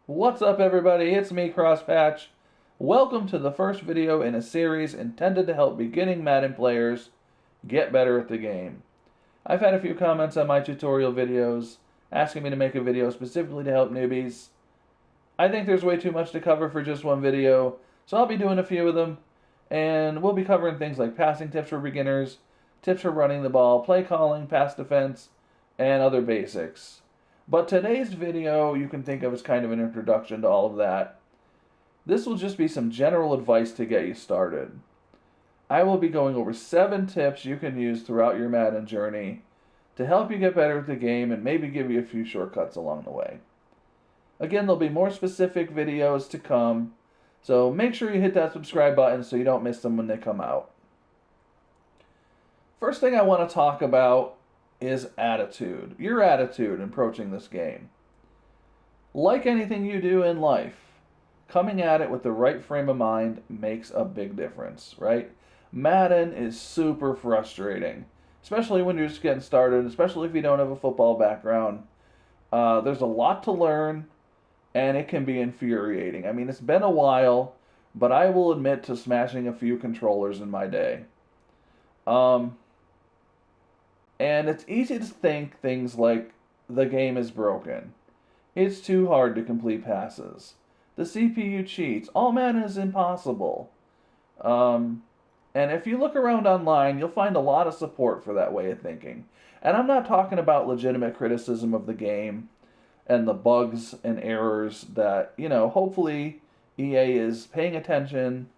What's up, everybody? It's me, Crosspatch. Welcome to the first video in a series intended to help beginning Madden players get better at the game. I've had a few comments on my tutorial videos asking me to make a video specifically to help newbies. I think there's way too much to cover for just one video, so I'll be doing a few of them, and we'll be covering things like passing tips for beginners, tips for running the ball, play calling, pass defense, and other basics. But today's video you can think of as kind of an introduction to all of that. This will just be some general advice to get you started. I will be going over 7 tips you can use throughout your Madden journey to help you get better at the game and maybe give you a few shortcuts along the way. Again, there'll be more specific videos to come, so make sure you hit that subscribe button so you don't miss them when they come out. First thing I want to talk about is attitude. Your attitude in approaching this game. Like anything you do in life, coming at it with the right frame of mind makes a big difference, right? Madden is super frustrating, especially when you're just getting started, especially if you don't have a football background. There's a lot to learn, and it can be infuriating. I mean, it's been a while, but I will admit to smashing a few controllers in my day. And it's easy to think things like, the game is broken. It's too hard to complete passes. The CPU cheats. All Madden is impossible. And if you look around online, you'll find a lot of support for that way of thinking. And I'm not talking about legitimate criticism of the game and the bugs and errors that, hopefully EA is paying attention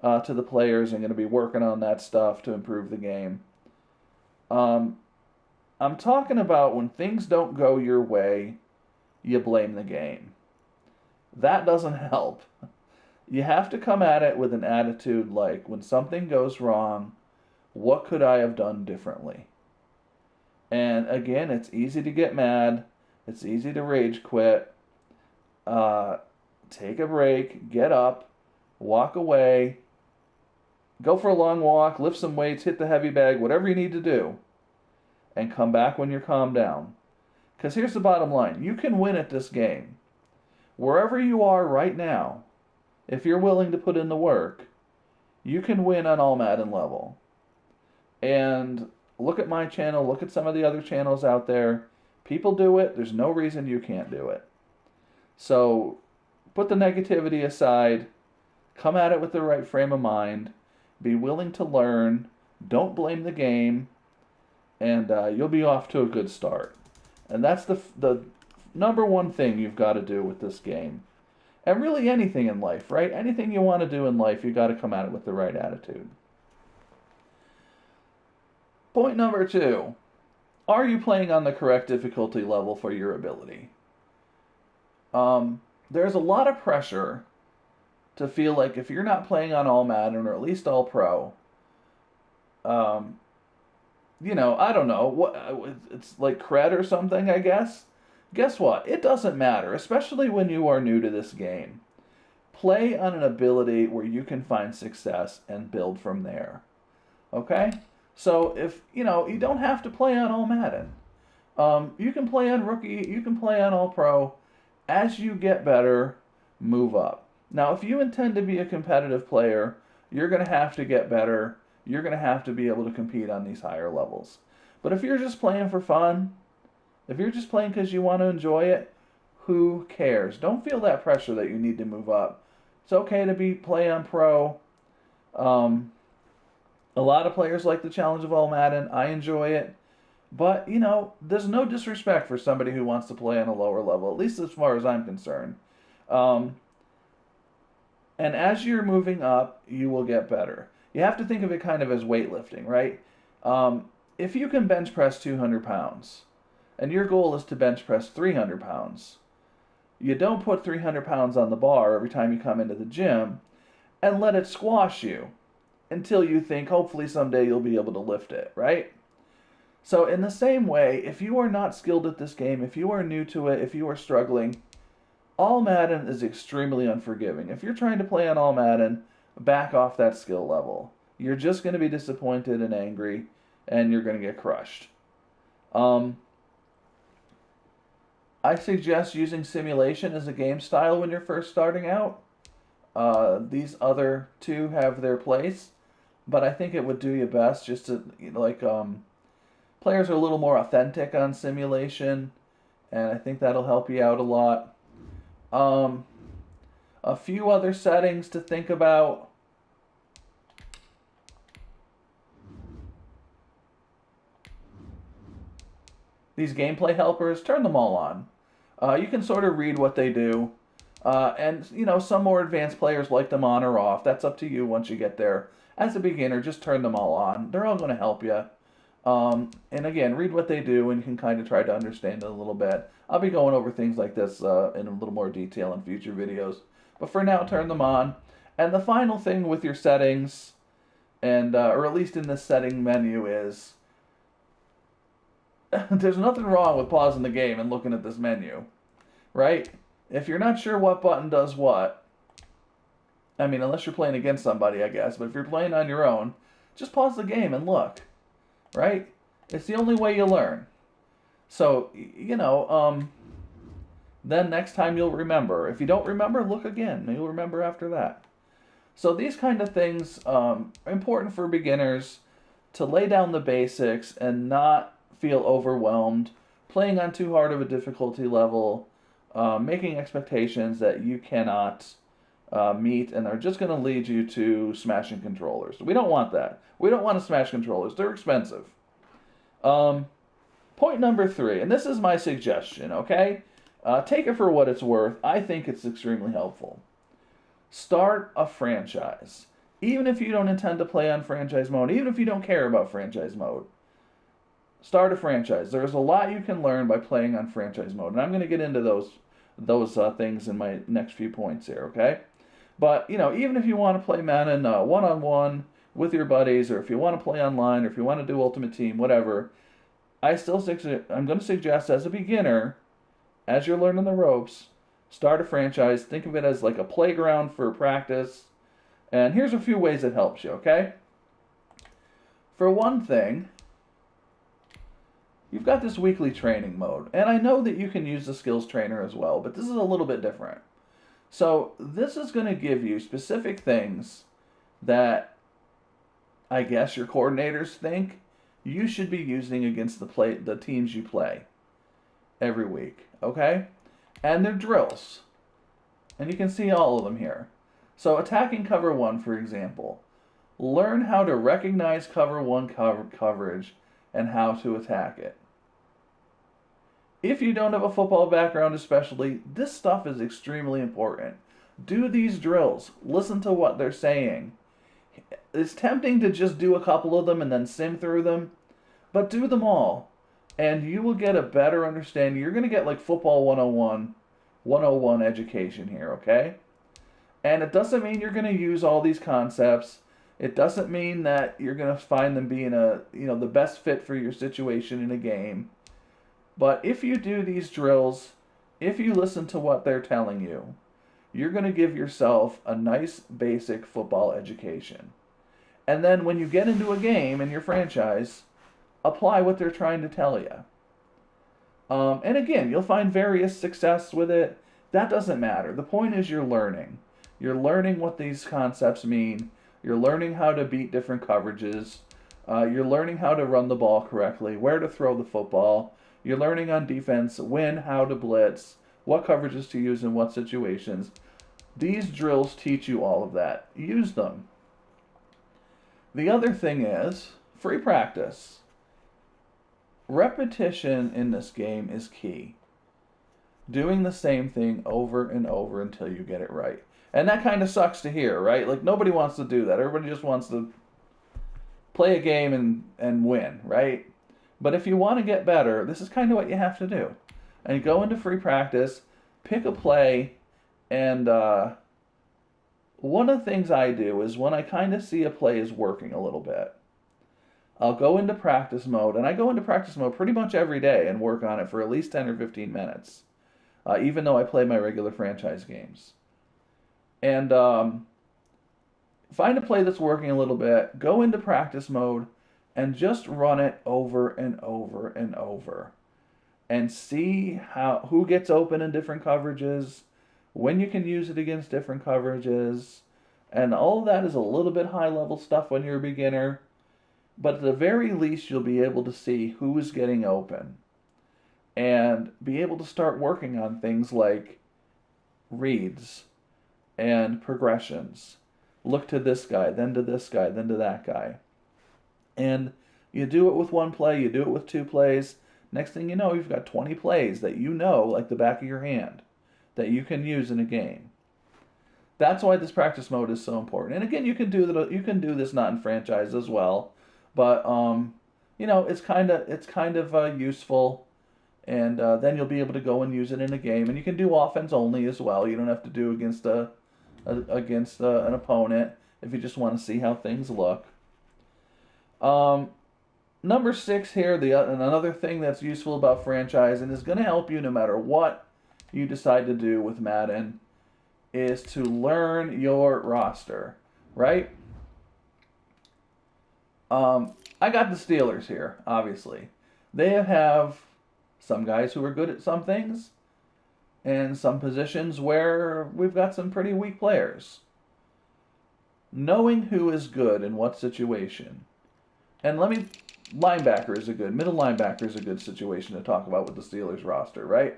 to the players and going to be working on that stuff to improve the game. I'm talking about when things don't go your way, you blame the game. That doesn't help. You have to come at it with an attitude like, when something goes wrong, what could I have done differently? And again, it's easy to get mad. It's easy to rage quit. Take a break, get up, walk away, go for a long walk, lift some weights, hit the heavy bag, whatever you need to do, and come back when you're calmed down. Because here's the bottom line. You can win at this game. Wherever you are right now, if you're willing to put in the work, you can win on all Madden level. And look at my channel, look at some of the other channels out there. People do it. There's no reason you can't do it. So put the negativity aside. Come at it with the right frame of mind. Be willing to learn. Don't blame the game. And you'll be off to a good start. And that's the number one thing you've got to do with this game. And really anything in life, right? Anything you want to do in life, you've got to come at it with the right attitude. Point number 2. Are you playing on the correct difficulty level for your ability? There's a lot of pressure to feel like if you're not playing on all Madden or at least all Pro, I don't know, what it's like cred or something, I guess. Guess what? It doesn't matter, especially when you are new to this game. Play on an ability where you can find success and build from there. Okay? So if, you don't have to play on all Madden. You can play on Rookie, you can play on all Pro. As you get better, move up. Now, if you intend to be a competitive player, you're going to have to get better. You're going to have to be able to compete on these higher levels. But if you're just playing for fun, if you're just playing because you want to enjoy it, who cares? Don't feel that pressure that you need to move up. It's okay to play on Pro. A lot of players like the challenge of all Madden. I enjoy it. But, there's no disrespect for somebody who wants to play on a lower level, at least as far as I'm concerned. And as you're moving up, you will get better. You have to think of it kind of as weightlifting, right? If you can bench press 200 pounds, and your goal is to bench press 300 pounds, you don't put 300 pounds on the bar every time you come into the gym and let it squash you until you think hopefully someday you'll be able to lift it, right? So in the same way, if you are not skilled at this game, if you are new to it, if you are struggling, all Madden is extremely unforgiving. If you're trying to play on all Madden, back off that skill level. You're just going to be disappointed and angry, and you're going to get crushed. I suggest using simulation as a game style when you're first starting out. These other two have their place, but I think it would do you best just to, players are a little more authentic on simulation, and I think that'll help you out a lot. Um, a few other settings to think about. These gameplay helpers, turn them all on. You can sort of read what they do. And, some more advanced players like them on or off. That's up to you once you get there. As a beginner, just turn them all on. They're all going to help you. And again, read what they do and you can kind of try to understand it a little bit. I'll be going over things like this in a little more detail in future videos. But for now, turn them on. And the final thing with your settings, or at least in this setting menu, is there's nothing wrong with pausing the game and looking at this menu, right? If you're not sure what button does what, I mean, unless you're playing against somebody, I guess, but if you're playing on your own, just pause the game and look, right? It's the only way you learn. So, then next time you'll remember. If you don't remember, look again. You'll remember after that. So these kind of things are important for beginners to lay down the basics and not feel overwhelmed, playing on too hard of a difficulty level, making expectations that you cannot meet and are just going to lead you to smashing controllers. We don't want that. We don't want to smash controllers. They're expensive. Point number 3, and this is my suggestion, okay? Take it for what it's worth. I think it's extremely helpful. Start a franchise. Even if you don't intend to play on franchise mode, even if you don't care about franchise mode, start a franchise. There's a lot you can learn by playing on franchise mode, and I'm going to get into those things in my next few points here, okay? But, even if you want to play Madden one-on-one with your buddies, or if you want to play online, or if you want to do Ultimate Team, whatever, I'm going to suggest as a beginner, as you're learning the ropes, start a franchise. Think of it as like a playground for practice. And here's a few ways it helps you, okay? For one thing, you've got this weekly training mode. And I know that you can use the skills trainer as well, but this is a little bit different. So this is going to give you specific things that I guess your coordinators think you should be using against the teams you play every week, okay? And they're drills. And you can see all of them here. So attacking cover 1, for example. Learn how to recognize cover 1 coverage and how to attack it. If you don't have a football background especially, this stuff is extremely important. Do these drills. Listen to what they're saying. It's tempting to just do a couple of them and then sim through them, but do them all, and you will get a better understanding. You're going to get like football 101 education here, okay? And it doesn't mean you're going to use all these concepts. It doesn't mean that you're going to find them being the best fit for your situation in a game. But if you do these drills, if you listen to what they're telling you, you're going to give yourself a nice basic football education. And then when you get into a game in your franchise, apply what they're trying to tell you. And again, you'll find various success with it. That doesn't matter. The point is you're learning. You're learning what these concepts mean. You're learning how to beat different coverages. You're learning how to run the ball correctly, where to throw the football. You're learning on defense when, how to blitz, what coverages to use in what situations. These drills teach you all of that. Use them. The other thing is free practice. Repetition in this game is key. Doing the same thing over and over until you get it right. And that kind of sucks to hear, right? Like, nobody wants to do that. Everybody just wants to play a game and win, right? But if you want to get better, this is kind of what you have to do. And go into free practice, pick a play, and one of the things I do is when I kind of see a play is working a little bit, I'll go into practice mode, and I go into practice mode pretty much every day and work on it for at least 10 or 15 minutes, even though I play my regular franchise games. And find a play that's working a little bit, go into practice mode, and just run it over and over and over. and see who gets open in different coverages, when you can use it against different coverages, and all of that is a little bit high level stuff when you're a beginner, but at the very least you'll be able to see who is getting open and be able to start working on things like reads and progressions. Look to this guy, then to this guy, then to that guy. And you do it with one play, you do it with two plays. Next thing you know, you've got 20 plays that you know like the back of your hand that you can use in a game. That's why this practice mode is so important. And again, you can do this not in franchise as well, but it's kind of useful, and then you'll be able to go and use it in a game. And you can do offense only as well. You don't have to do against an opponent if you just want to see how things look. Number 6 here, another thing that's useful about franchise and is going to help you no matter what you decide to do with Madden, is to learn your roster, right? I got the Steelers here, obviously. They have some guys who are good at some things and some positions where we've got some pretty weak players. Knowing who is good in what situation. And middle linebacker is a good situation to talk about with the Steelers roster, right?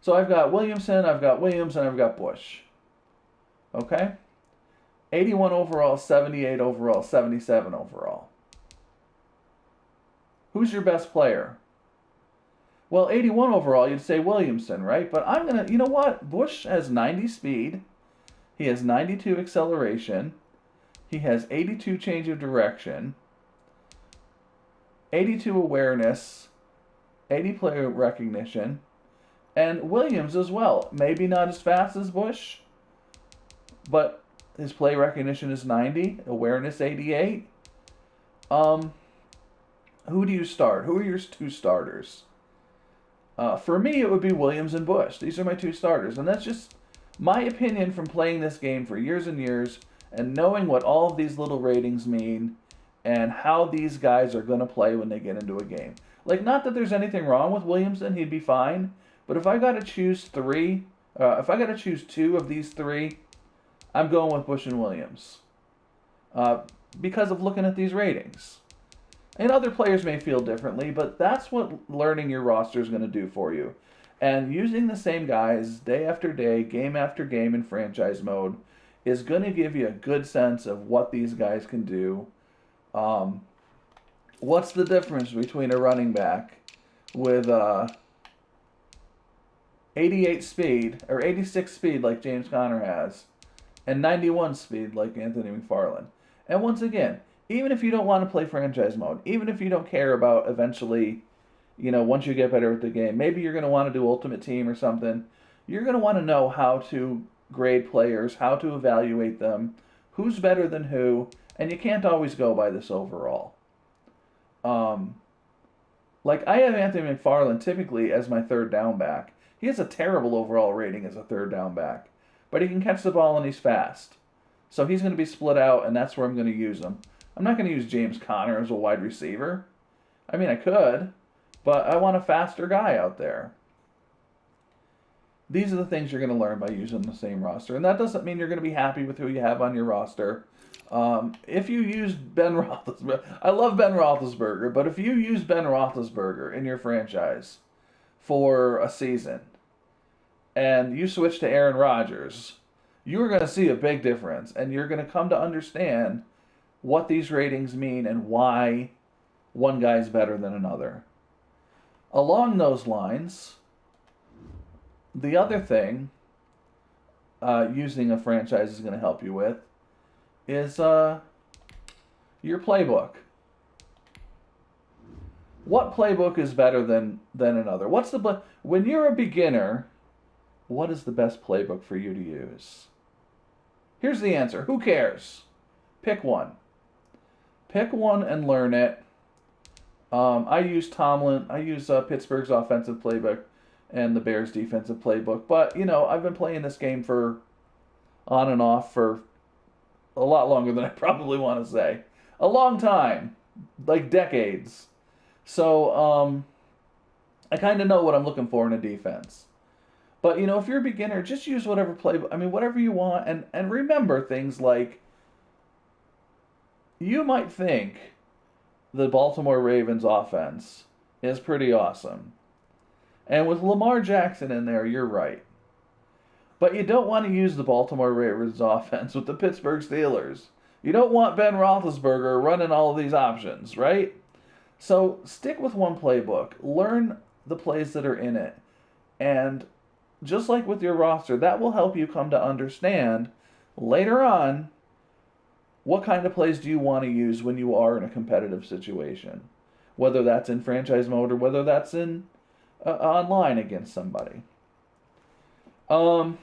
So I've got Williamson, I've got Williams, and I've got Bush. Okay? 81 overall, 78 overall, 77 overall. Who's your best player? Well, 81 overall, you'd say Williamson, right? But you know what? Bush has 90 speed. He has 92 acceleration. He has 82 change of direction. 82 awareness. 80 play recognition. And Williams as well. Maybe not as fast as Bush, but his play recognition is 90, awareness 88. Who do you start? Who are your two starters? For me, it would be Williams and Bush. These are my two starters. And that's just my opinion from playing this game for years and years and knowing what all of these little ratings mean and how these guys are going to play when they get into a game. Like, not that there's anything wrong with Williamson. He'd be fine. But if I got to choose two of these three, I'm going with Bush and Williams because of looking at these ratings. And other players may feel differently, but that's what learning your roster is going to do for you. And using the same guys day after day, game after game in franchise mode is going to give you a good sense of what these guys can do. What's the difference between a running back with 88 speed or 86 speed like James Conner has and 91 speed like Anthony McFarland? And once again, even if you don't want to play franchise mode, even if you don't care about eventually, once you get better at the game, maybe you're going to want to do Ultimate Team or something, you're going to want to know how to grade players, how to evaluate them, who's better than who, and you can't always go by this overall. Like, I have Anthony McFarland typically as my third down back. He has a terrible overall rating as a third down back, but he can catch the ball and he's fast. So he's going to be split out, and that's where I'm going to use him. I'm not going to use James Conner as a wide receiver. I mean, I could, but I want a faster guy out there. These are the things you're going to learn by using the same roster. And that doesn't mean you're going to be happy with who you have on your roster. If you use Ben Roethlisberger, I love Ben Roethlisberger, but if you use Ben Roethlisberger in your franchise for a season and you switch to Aaron Rodgers, you're going to see a big difference. And you're going to come to understand what these ratings mean and why one guy's better than another. Along those lines, the other thing using a franchise is going to help you with is your playbook. What playbook is better than another? When you're a beginner, what is the best playbook for you to use? Here's the answer. Who cares? Pick one. Pick one and learn it. I use Pittsburgh's offensive playbook and the Bears' defensive playbook. But, I've been playing this game on and off for a lot longer than I probably want to say. A long time. Like decades. So, I kind of know what I'm looking for in a defense. But, you know, if you're a beginner, just use whatever playbook, I mean, whatever you want. And remember things like, you might think the Baltimore Ravens offense is pretty awesome. And with Lamar Jackson in there, you're right. But you don't want to use the Baltimore Ravens offense with the Pittsburgh Steelers. You don't want Ben Roethlisberger running all of these options, right? So stick with one playbook. Learn the plays that are in it. And just like with your roster, that will help you come to understand later on what kind of plays do you want to use when you are in a competitive situation. Whether that's in franchise mode or whether that's in online against somebody. And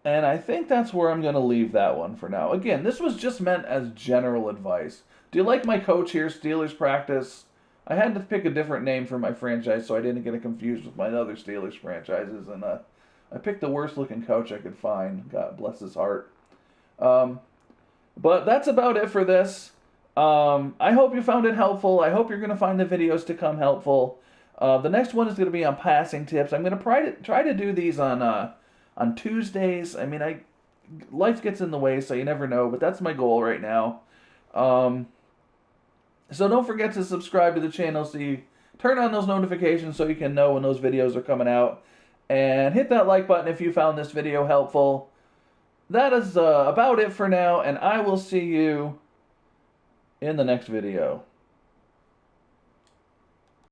I think that's where I'm going to leave that one for now. Again, this was just meant as general advice. Do you like my coach here, Steelers Practice? I had to pick a different name for my franchise so I didn't get it confused with my other Steelers franchises. And I picked the worst looking coach I could find. God bless his heart. But that's about it for this. I hope you found it helpful. I hope you're going to find the videos to come helpful. The next one is going to be on passing tips. I'm going to try to do these on Tuesdays. I mean, life gets in the way, so you never know, but that's my goal right now. So don't forget to subscribe to the channel so you turn on those notifications so you can know when those videos are coming out. And hit that like button if you found this video helpful. That is about it for now, and I will see you in the next video.